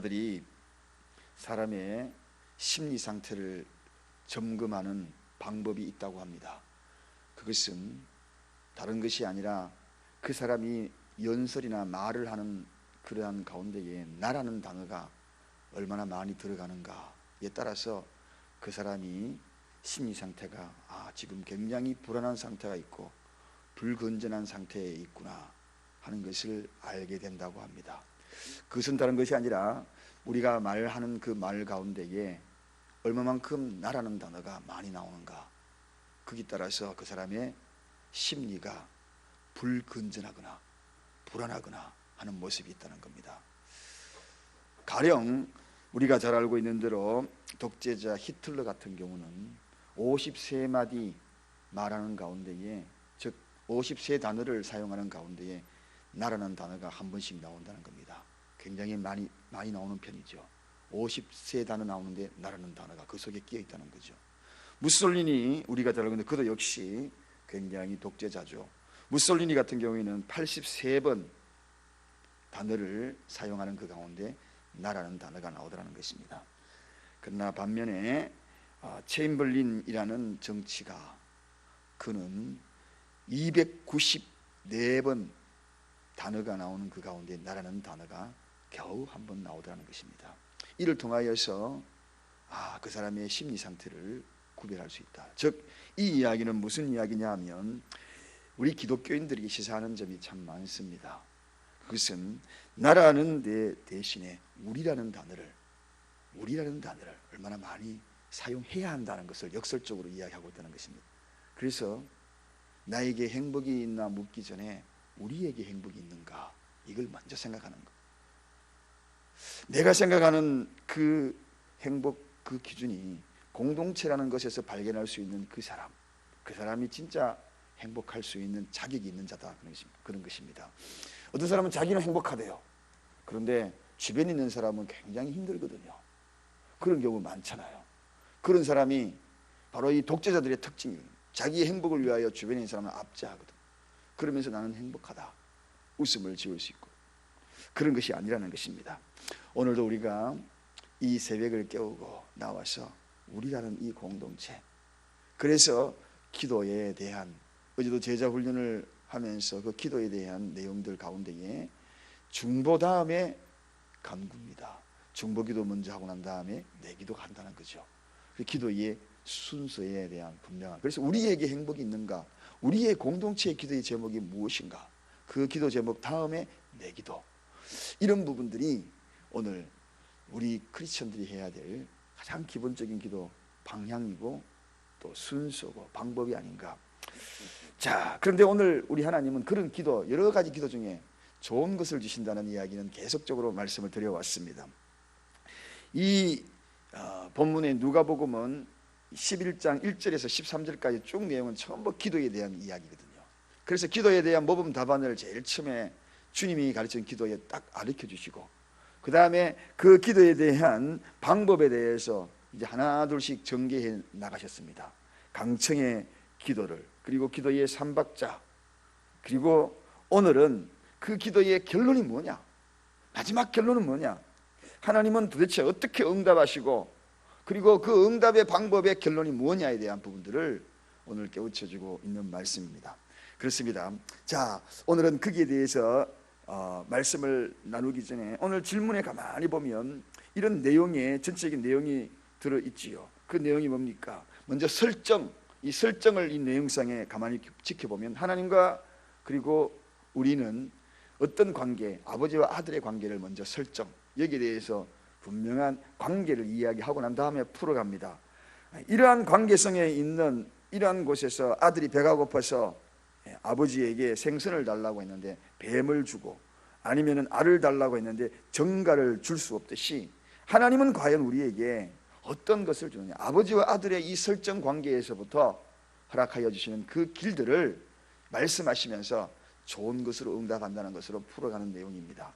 들이 사람의 심리 상태를 점검하는 방법이 있다고 합니다. 그것은 다른 것이 아니라 그 사람이 연설이나 말을 하는 그러한 가운데에 나라는 단어가 얼마나 많이 들어가는가에 따라서 그 사람이 심리 상태가 지금 굉장히 불안한 상태가 있고 불건전한 상태에 있구나 하는 것을 알게 된다고 합니다. 그것은 다른 것이 아니라 우리가 말하는 그 말 가운데에 얼마만큼 나라는 단어가 많이 나오는가, 거기에 따라서 그 사람의 심리가 불건전하거나 불안하거나 하는 모습이 있다는 겁니다. 가령 우리가 잘 알고 있는 대로 독재자 히틀러 같은 경우는 53마디 말하는 가운데에, 즉 53단어를 사용하는 가운데에 나라는 단어가 한 번씩 나온다는 겁니다. 굉장히 많이 나오는 편이죠. 53단어 나오는데 나라는 단어가 그 속에 끼어 있다는 거죠. 무솔리니, 우리가 잘 알고 있는데 그도 역시 굉장히 독재자죠. 무솔리니 같은 경우에는 83번 단어를 사용하는 그 가운데 나라는 단어가 나오더라는 것입니다. 그러나 반면에 체인벌린이라는 정치가, 그는 294번 단어가 나오는 그 가운데 나라는 단어가 겨우 한 번 나오더라는 것입니다. 이를 통하여서 그 사람의 심리 상태를 구별할 수 있다. 즉, 이 이야기는 무슨 이야기냐 하면 우리 기독교인들이 시사하는 점이 참 많습니다. 그것은 나라는 데 대신에 우리라는 단어를 얼마나 많이 사용해야 한다는 것을 역설적으로 이야기하고 있다는 것입니다. 그래서 나에게 행복이 있나 묻기 전에 우리에게 행복이 있는가, 이걸 먼저 생각하는 것. 내가 생각하는 그 행복, 그 기준이 공동체라는 것에서 발견할 수 있는 그 사람이 진짜 행복할 수 있는 자격이 있는 자다, 그런 것입니다. 어떤 사람은 자기는 행복하대요. 그런데 주변에 있는 사람은 굉장히 힘들거든요. 그런 경우 많잖아요. 그런 사람이 바로 이 독재자들의 특징이에요. 자기의 행복을 위하여 주변에 있는 사람을 압제하거든. 그러면서 나는 행복하다, 웃음을 지을 수 있고, 그런 것이 아니라는 것입니다. 오늘도 우리가 이 새벽을 깨우고 나와서 우리라는 이 공동체, 그래서 기도에 대한, 어제도 제자 훈련을 하면서 그 기도에 대한 내용들 가운데에 중보 다음에 간구입니다. 중보기도 먼저 하고 난 다음에 내기도가 한다는 거죠. 그 기도의 순서에 대한 분명한, 그래서 우리에게 행복이 있는가, 우리의 공동체의 기도의 제목이 무엇인가, 그 기도 제목 다음에 내기도, 이런 부분들이 오늘 우리 크리스천들이 해야 될 가장 기본적인 기도 방향이고 또 순서고 방법이 아닌가. 자, 그런데 오늘 우리 하나님은 그런 기도, 여러 가지 기도 중에 좋은 것을 주신다는 이야기는 계속적으로 말씀을 드려왔습니다. 이 본문의 누가복음은 11장 1절에서 13절까지 쭉 내용은 전부 기도에 대한 이야기거든요. 그래서 기도에 대한 모범 답안을 제일 처음에 주님이 가르친 기도에 딱 가르쳐 주시고, 그 다음에 그 기도에 대한 방법에 대해서 이제 하나 둘씩 전개해 나가셨습니다. 강청의 기도를, 그리고 기도의 삼박자, 그리고 오늘은 그 기도의 결론이 뭐냐, 마지막 결론은 뭐냐, 하나님은 도대체 어떻게 응답하시고, 그리고 그 응답의 방법의 결론이 뭐냐에 대한 부분들을 오늘 깨우쳐주고 있는 말씀입니다. 그렇습니다. 자, 오늘은 거기에 대해서 말씀을 나누기 전에 오늘 질문에 가만히 보면 이런 내용에 전체적인 내용이 들어있지요. 그 내용이 뭡니까? 먼저 설정, 이 설정을 이 내용상에 가만히 지켜보면 하나님과 그리고 우리는 어떤 관계, 아버지와 아들의 관계를 먼저 설정, 여기에 대해서 분명한 관계를 이야기하고 난 다음에 풀어갑니다. 이러한 관계성에 있는 이러한 곳에서 아들이 배가 고파서 아버지에게 생선을 달라고 했는데 뱀을 주고, 아니면 알을 달라고 했는데 정갈을 줄 수 없듯이 하나님은 과연 우리에게 어떤 것을 주느냐, 아버지와 아들의 이 설정 관계에서부터 허락하여 주시는 그 길들을 말씀하시면서 좋은 것으로 응답한다는 것으로 풀어가는 내용입니다.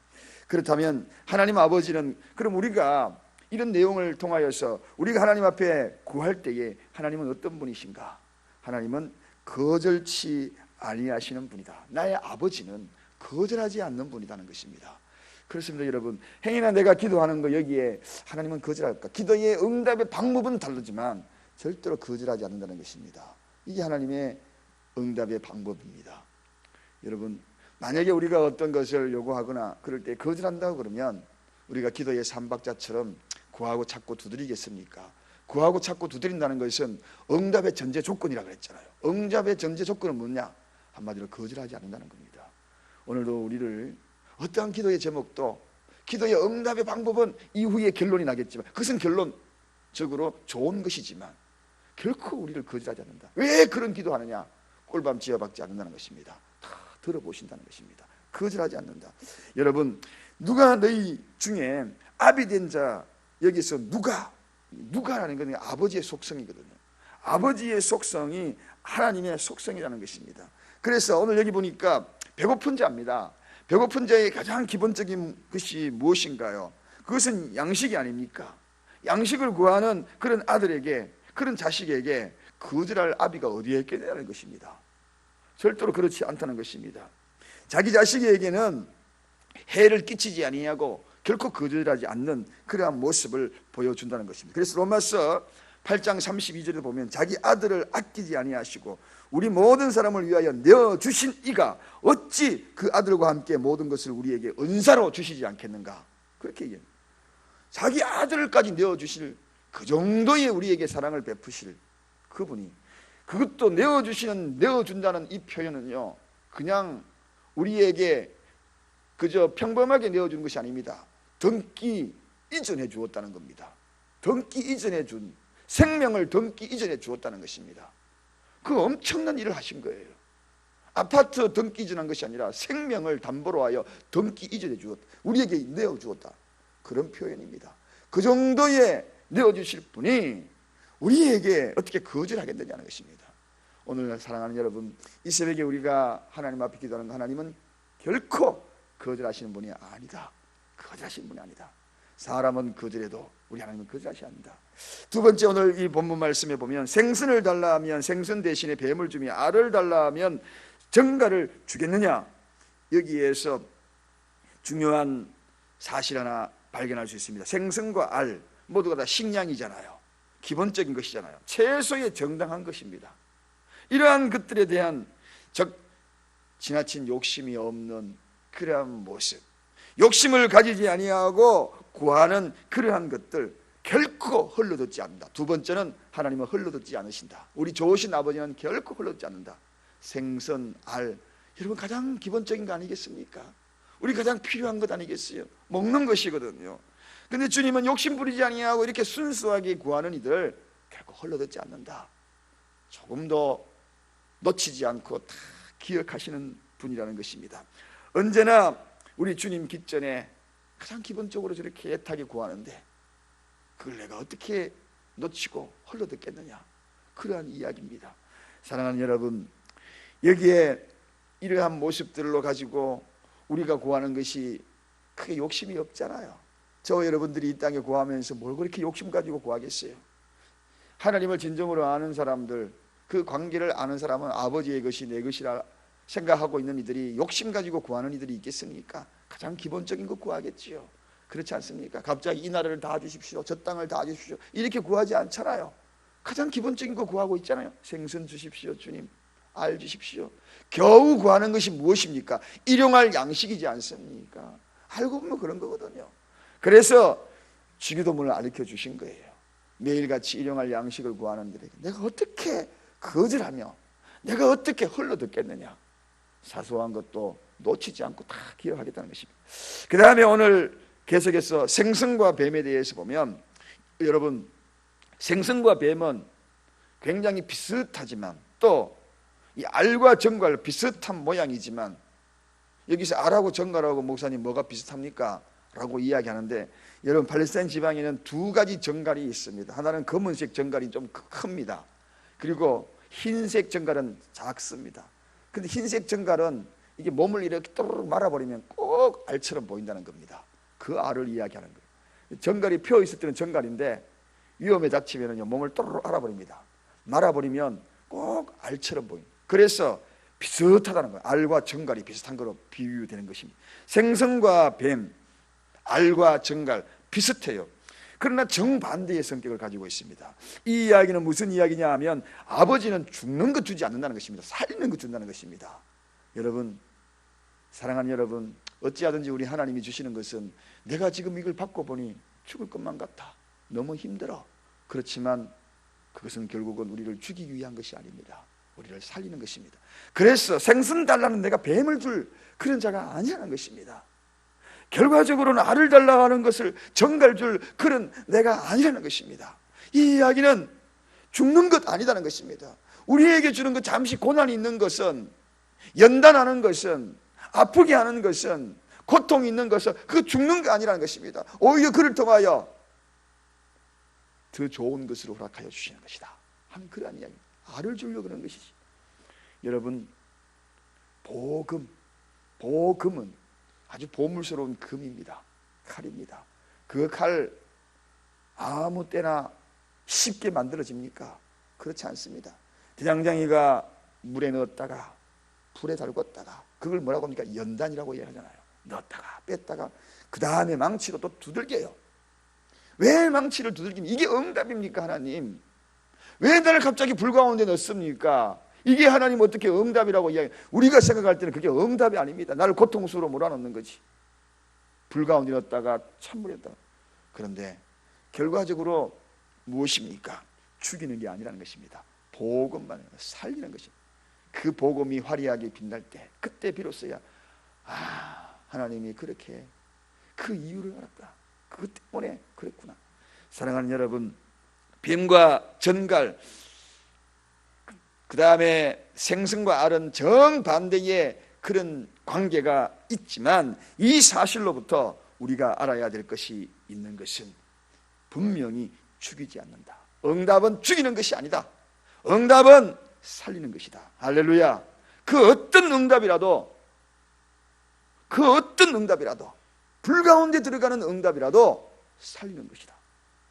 그렇다면 하나님 아버지는, 그럼 우리가 이런 내용을 통하여서 우리가 하나님 앞에 구할 때에 하나님은 어떤 분이신가? 하나님은 거절치 아니하시는 분이다. 나의 아버지는 거절하지 않는 분이라는 것입니다. 그렇습니다. 여러분, 행여나 내가 기도하는 거 여기에 하나님은 거절할까? 기도의 응답의 방법은 다르지만 절대로 거절하지 않는다는 것입니다. 이게 하나님의 응답의 방법입니다. 여러분, 만약에 우리가 어떤 것을 요구하거나 그럴 때 거절한다고 그러면 우리가 기도의 삼박자처럼 구하고 찾고 두드리겠습니까? 구하고 찾고 두드린다는 것은 응답의 전제 조건이라고 그랬잖아요. 응답의 전제 조건은 뭐냐? 한마디로 거절하지 않는다는 겁니다. 오늘도 우리를 어떠한 기도의 제목도 기도의 응답의 방법은 이후에 결론이 나겠지만 그것은 결론적으로 좋은 것이지만 결코 우리를 거절하지 않는다. 왜 그런 기도하느냐? 꼴밤 지어박지 않는다는 것입니다. 다 들어보신다는 것입니다. 거절하지 않는다. 여러분, 누가 너희 중에 아비 된 자, 여기서 누가라는 건 아버지의 속성이거든요. 아버지의 속성이 하나님의 속성이라는 것입니다. 그래서 오늘 여기 보니까 배고픈 자입니다. 배고픈 자의 가장 기본적인 것이 무엇인가요? 그것은 양식이 아닙니까? 양식을 구하는 그런 아들에게, 그런 자식에게 거절할 아비가 어디에 있겠냐는 것입니다. 절대로 그렇지 않다는 것입니다. 자기 자식에게는 해를 끼치지 아니하고 결코 거절하지 않는 그러한 모습을 보여준다는 것입니다. 그래서 로마서 8장 32절에 보면 자기 아들을 아끼지 아니하시고 우리 모든 사람을 위하여 내어주신 이가 어찌 그 아들과 함께 모든 것을 우리에게 은사로 주시지 않겠는가? 그렇게 얘기해요. 자기 아들까지 내어주실 그 정도의 우리에게 사랑을 베푸실 그분이, 그것도 내어준다는 이 표현은요, 그냥 우리에게 그저 평범하게 내어주는 것이 아닙니다. 등기 이전에 주었다는 겁니다. 등기 이전에 준 생명을 등기 이전에 주었다는 것입니다. 그 엄청난 일을 하신 거예요. 아파트 등기 이전한 것이 아니라 생명을 담보로 하여 등기 이전에 주었다. 우리에게 내어주었다. 그런 표현입니다. 그 정도의 내어주실 분이 우리에게 어떻게 거절하겠느냐는 것입니다. 오늘 사랑하는 여러분, 이 새벽에 우리가 하나님 앞에 기도하는 하나님은 결코 거절하시는 분이 아니다. 거절하시는 분이 아니다. 사람은 거절해도 우리 하나님은 거절하지 않는다. 두 번째, 오늘 이 본문 말씀에 보면 생선을 달라 하면 생선 대신에 뱀을 주며 알을 달라 하면 정갈을 주겠느냐? 여기에서 중요한 사실 하나 발견할 수 있습니다. 생선과 알 모두가 다 식량이잖아요. 기본적인 것이잖아요. 최소의 정당한 것입니다. 이러한 것들에 대한 지나친 욕심이 없는 그러한 모습, 욕심을 가지지 아니하고 구하는 그러한 것들 결코 흘러듣지 않는다. 두 번째는 하나님은 흘러듣지 않으신다. 우리 좋으신 아버지는 결코 흘러듣지 않는다. 생선, 알, 여러분 가장 기본적인 거 아니겠습니까? 우리 가장 필요한 것 아니겠어요? 먹는 것이거든요. 근데 주님은 욕심 부리지 아니하고 이렇게 순수하게 구하는 이들 결코 흘러듣지 않는다. 조금도 놓치지 않고 다 기억하시는 분이라는 것입니다. 언제나 우리 주님 기전에 가장 기본적으로 저렇게 애타게 구하는데 그걸 내가 어떻게 놓치고 흘러듣겠느냐, 그러한 이야기입니다. 사랑하는 여러분, 여기에 이러한 모습들로 가지고 우리가 구하는 것이 크게 욕심이 없잖아요. 저 여러분들이 이 땅에 구하면서 뭘 그렇게 욕심 가지고 구하겠어요? 하나님을 진정으로 아는 사람들, 그 관계를 아는 사람은 아버지의 것이 내 것이라 생각하고 있는 이들이 욕심 가지고 구하는 이들이 있겠습니까? 가장 기본적인 거 구하겠지요. 그렇지 않습니까? 갑자기 이 나라를 다 주십시오, 저 땅을 다 주십시오, 이렇게 구하지 않잖아요. 가장 기본적인 거 구하고 있잖아요. 생선 주십시오 주님, 알 주십시오. 겨우 구하는 것이 무엇입니까? 일용할 양식이지 않습니까? 알고 보면 그런 거거든요. 그래서 주기도문을 가르쳐 주신 거예요. 매일같이 일용할 양식을 구하는 들에게 내가 어떻게 거절하며 내가 어떻게 흘러듣겠느냐. 사소한 것도 놓치지 않고 다 기억하겠다는 것입니다. 그 다음에 오늘 계속해서 생선과 뱀에 대해서 보면, 여러분, 생선과 뱀은 굉장히 비슷하지만 또 이 알과 정갈 비슷한 모양이지만, 여기서 알하고 정갈하고 목사님 뭐가 비슷합니까? 라고 이야기하는데, 여러분 팔레스타인 지방에는 두 가지 정갈이 있습니다. 하나는 검은색 정갈이 좀 큽니다. 그리고 흰색 정갈은 작습니다. 근데 흰색 정갈은 이게 몸을 이렇게 또르르 말아버리면 꼭 알처럼 보인다는 겁니다. 그 알을 이야기하는 거예요. 정갈이 펴 있을 때는 정갈인데 위험에 닥치면 몸을 또르르 알아버립니다. 말아버리면 꼭 알처럼 보입니다. 그래서 비슷하다는 거예요. 알과 정갈이 비슷한 거로 비유되는 것입니다. 생선과 뱀, 알과 정갈 비슷해요. 그러나 정반대의 성격을 가지고 있습니다. 이 이야기는 무슨 이야기냐 하면 아버지는 죽는 것 주지 않는다는 것입니다. 살리는 것 준다는 것입니다. 여러분, 사랑하는 여러분, 어찌하든지 우리 하나님이 주시는 것은 내가 지금 이걸 받고 보니 죽을 것만 같아, 너무 힘들어. 그렇지만 그것은 결국은 우리를 죽이기 위한 것이 아닙니다. 우리를 살리는 것입니다. 그래서 생선 달라는 내가 뱀을 줄 그런 자가 아니라는 것입니다. 결과적으로는 알을 달라고 하는 것을 정갈 줄 그런 내가 아니라는 것입니다. 이 이야기는 죽는 것 아니다는 것입니다. 우리에게 주는 것, 잠시 고난이 있는 것은, 연단하는 것은, 아프게 하는 것은, 고통이 있는 것은 그 죽는 게 아니라는 것입니다. 오히려 그를 통하여 더 좋은 것으로 허락하여 주시는 것이다 하는 그러한 이야기. 알을 주려고 그러는 것이지. 여러분, 복음은 아주 보물스러운 금입니다. 칼입니다. 그 칼 아무 때나 쉽게 만들어집니까? 그렇지 않습니다. 대장장이가 물에 넣었다가 불에 달궜다가 그걸 뭐라고 합니까? 연단이라고 얘기하잖아요. 넣었다가 뺐다가 그 다음에 망치로 또 두들겨요. 왜 망치를 두들깁니까? 이게 응답입니까? 하나님, 왜 나를 갑자기 불 가운데 넣습니까? 이게 하나님 어떻게 응답이라고 이야기? 우리가 생각할 때는 그게 응답이 아닙니다. 나를 고통스러워 몰아넣는 거지. 불 가운데 넣었다가 찬물에 넣었다가. 그런데 결과적으로 무엇입니까? 죽이는 게 아니라는 것입니다. 복음만 살리는 것입니다. 그 복음이 화려하게 빛날 때, 그때 비로소야 하나님이 그렇게 그 이유를 알았다. 그것 때문에 그랬구나. 사랑하는 여러분, 뱀과 전갈, 그 다음에 생선과 알은 정반대의 그런 관계가 있지만 이 사실로부터 우리가 알아야 될 것이 있는 것은 분명히 죽이지 않는다. 응답은 죽이는 것이 아니다. 응답은 살리는 것이다. 할렐루야. 그 어떤 응답이라도 불 가운데 들어가는 응답이라도 살리는 것이다.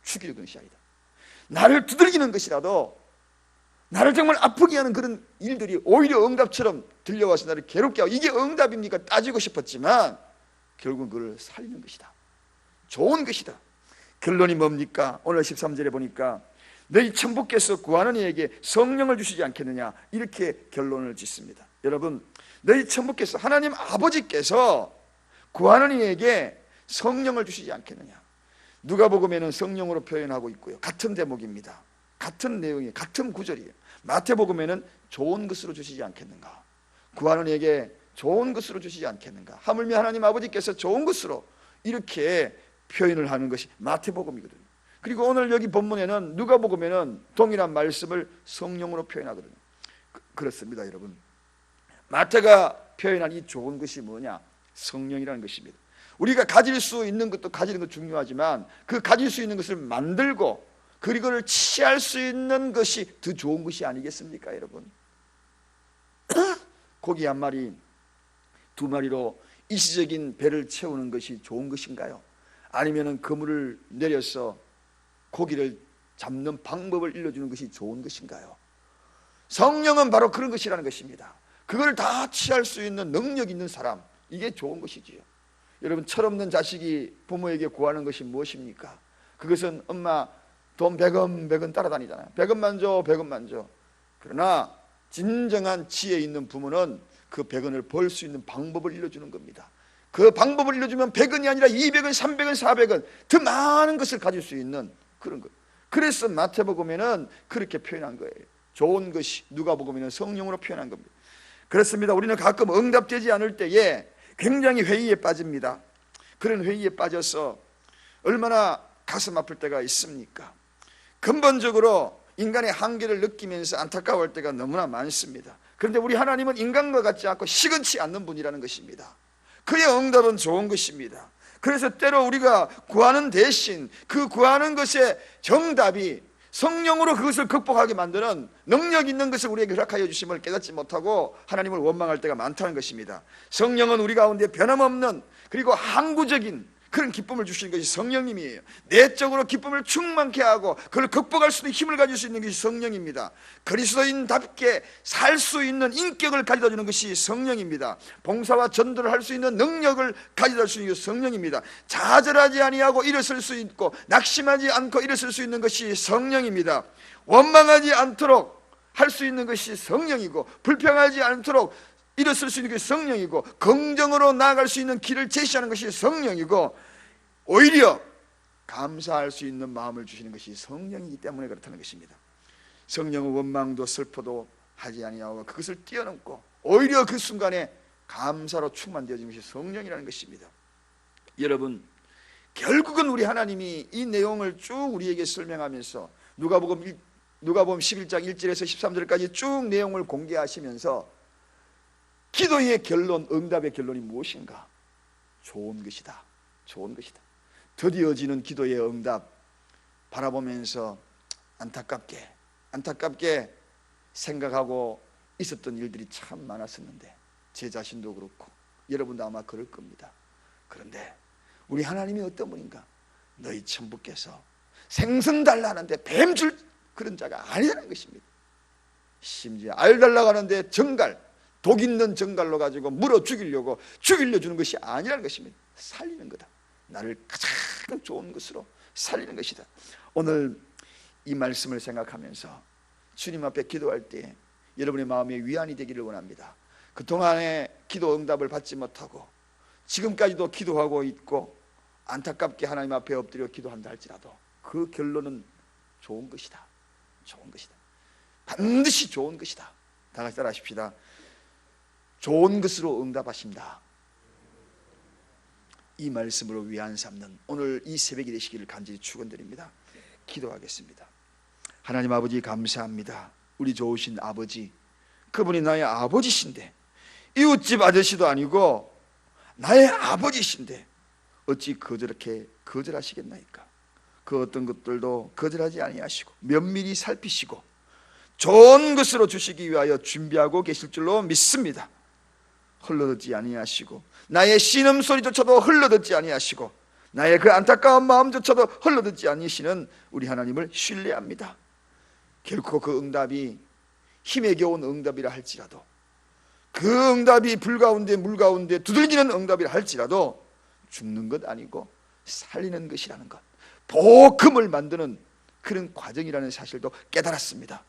죽이는 것이 아니다. 나를 두들기는 것이라도, 나를 정말 아프게 하는 그런 일들이 오히려 응답처럼 들려와서 나를 괴롭게 하고, 이게 응답입니까? 따지고 싶었지만 결국은 그걸 살리는 것이다. 좋은 것이다. 결론이 뭡니까? 오늘 13절에 보니까 너희 천부께서 구하는 이에게 성령을 주시지 않겠느냐, 이렇게 결론을 짓습니다. 여러분, 너희 천부께서, 하나님 아버지께서 구하는 이에게 성령을 주시지 않겠느냐. 누가복음에는 성령으로 표현하고 있고요. 같은 대목입니다. 같은 내용이에요. 같은 구절이에요. 마태복음에는 좋은 것으로 주시지 않겠는가. 구하는 이에게 좋은 것으로 주시지 않겠는가. 하물며 하나님 아버지께서 좋은 것으로 이렇게 표현을 하는 것이 마태복음이거든요. 그리고 오늘 여기 본문에는, 누가복음에는 동일한 말씀을 성령으로 표현하거든요. 그렇습니다, 여러분. 마태가 표현한 이 좋은 것이 뭐냐? 성령이라는 것입니다. 우리가 가질 수 있는 것도 가지는 것 중요하지만 그 가질 수 있는 것을 만들고 그리고를 취할 수 있는 것이 더 좋은 것이 아니겠습니까, 여러분? 고기 한 마리, 두 마리로 일시적인 배를 채우는 것이 좋은 것인가요? 아니면 그물을 내려서 고기를 잡는 방법을 일러주는 것이 좋은 것인가요? 성령은 바로 그런 것이라는 것입니다. 그걸 다 취할 수 있는 능력 있는 사람, 이게 좋은 것이지요. 여러분, 철없는 자식이 부모에게 구하는 것이 무엇입니까? 그것은 엄마 돈 100원 따라다니잖아요. 100원만 줘, 100원만 줘. 그러나 진정한 지혜 있는 부모는 그 100원을 벌 수 있는 방법을 일러주는 겁니다. 그 방법을 일러주면 100원이 아니라 200원, 300원, 400원 더 많은 것을 가질 수 있는 그런 것. 그래서 마태복음에는 그렇게 표현한 거예요. 좋은 것이, 누가복음에는 성령으로 표현한 겁니다. 그렇습니다. 우리는 가끔 응답되지 않을 때에 굉장히 회의에 빠집니다. 그런 회의에 빠져서 얼마나 가슴 아플 때가 있습니까? 근본적으로 인간의 한계를 느끼면서 안타까워할 때가 너무나 많습니다. 그런데 우리 하나님은 인간과 같지 않고 시건치 않는 분이라는 것입니다. 그의 응답은 좋은 것입니다. 그래서 때로 우리가 구하는 대신 그 구하는 것의 정답이 성령으로 그것을 극복하게 만드는 능력 있는 것을 우리에게 허락하여 주심을 깨닫지 못하고 하나님을 원망할 때가 많다는 것입니다. 성령은 우리 가운데 변함없는, 그리고 항구적인 그런 기쁨을 주시는 것이 성령님이에요. 내적으로 기쁨을 충만케 하고 그걸 극복할 수 있는 힘을 가질 수 있는 것이 성령입니다. 그리스도인답게 살 수 있는 인격을 가져다 주는 것이 성령입니다. 봉사와 전도를 할 수 있는 능력을 가져다 주는 것이 성령입니다. 좌절하지 아니하고 일어설 수 있고 낙심하지 않고 일어설 수 있는 것이 성령입니다. 원망하지 않도록 할 수 있는 것이 성령이고, 불평하지 않도록 일어설 수 있는 것이 성령이고, 긍정으로 나아갈 수 있는 길을 제시하는 것이 성령이고, 오히려 감사할 수 있는 마음을 주시는 것이 성령이기 때문에 그렇다는 것입니다. 성령은 원망도 슬퍼도 하지 아니하고 그것을 뛰어넘고 오히려 그 순간에 감사로 충만되어지는 것이 성령이라는 것입니다. 여러분, 결국은 우리 하나님이 이 내용을 쭉 우리에게 설명하면서 누가복음 11장 1절에서 13절까지 쭉 내용을 공개하시면서 기도의 결론, 응답의 결론이 무엇인가? 좋은 것이다. 좋은 것이다. 드디어지는 기도의 응답 바라보면서 안타깝게 생각하고 있었던 일들이 참 많았었는데, 제 자신도 그렇고 여러분도 아마 그럴 겁니다. 그런데 우리 하나님이 어떤 분인가? 너희 천부께서 생선 달라 하는데 뱀 줄 그런 자가 아니라는 것입니다. 심지어 알 달라고 하는데 독 있는 정갈로 가지고 물어 죽이려 주는 것이 아니라는 것입니다. 살리는 거다. 나를 가장 좋은 것으로 살리는 것이다. 오늘 이 말씀을 생각하면서 주님 앞에 기도할 때 여러분의 마음에 위안이 되기를 원합니다. 그동안에 기도 응답을 받지 못하고 지금까지도 기도하고 있고 안타깝게 하나님 앞에 엎드려 기도한다 할지라도 그 결론은 좋은 것이다. 좋은 것이다. 반드시 좋은 것이다. 다 같이 따라하십시다. 좋은 것으로 응답하신다. 이 말씀으로 위안 삼는 오늘 이 새벽이 되시기를 간절히 축원드립니다. 기도하겠습니다. 하나님 아버지, 감사합니다. 우리 좋으신 아버지, 그분이 나의 아버지신데, 이웃집 아저씨도 아니고 나의 아버지신데 어찌 그렇게 거절하시겠나이까? 그 어떤 것들도 거절하지 아니하시고 면밀히 살피시고 좋은 것으로 주시기 위하여 준비하고 계실 줄로 믿습니다. 흘러듣지 아니하시고 나의 신음소리조차도 흘러듣지 아니하시고 나의 그 안타까운 마음조차도 흘러듣지 아니시는 우리 하나님을 신뢰합니다. 결코 그 응답이 힘에 겨운 응답이라 할지라도, 그 응답이 불 가운데 물 가운데 두들기는 응답이라 할지라도 죽는 것 아니고 살리는 것이라는 것, 복음을 만드는 그런 과정이라는 사실도 깨달았습니다.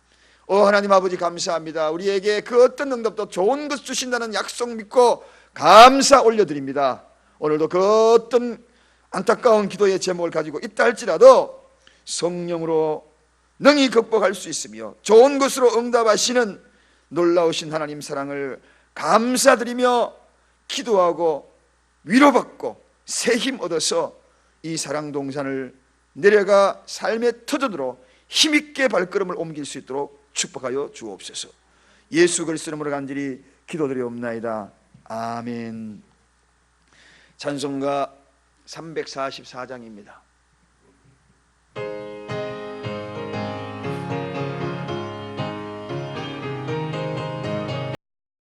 하나님 아버지, 감사합니다. 우리에게 그 어떤 응답도 좋은 것 주신다는 약속 믿고 감사 올려드립니다. 오늘도 그 어떤 안타까운 기도의 제목을 가지고 있다 할지라도 성령으로 능히 극복할 수 있으며 좋은 것으로 응답하시는 놀라우신 하나님 사랑을 감사드리며 기도하고 위로받고 새 힘 얻어서 이 사랑 동산을 내려가 삶의 터전으로 힘있게 발걸음을 옮길 수 있도록 축복하여 주옵소서. 예수 그리스도 이름으로 간절히 기도드리옵나이다. 아멘. 찬송가 344장입니다.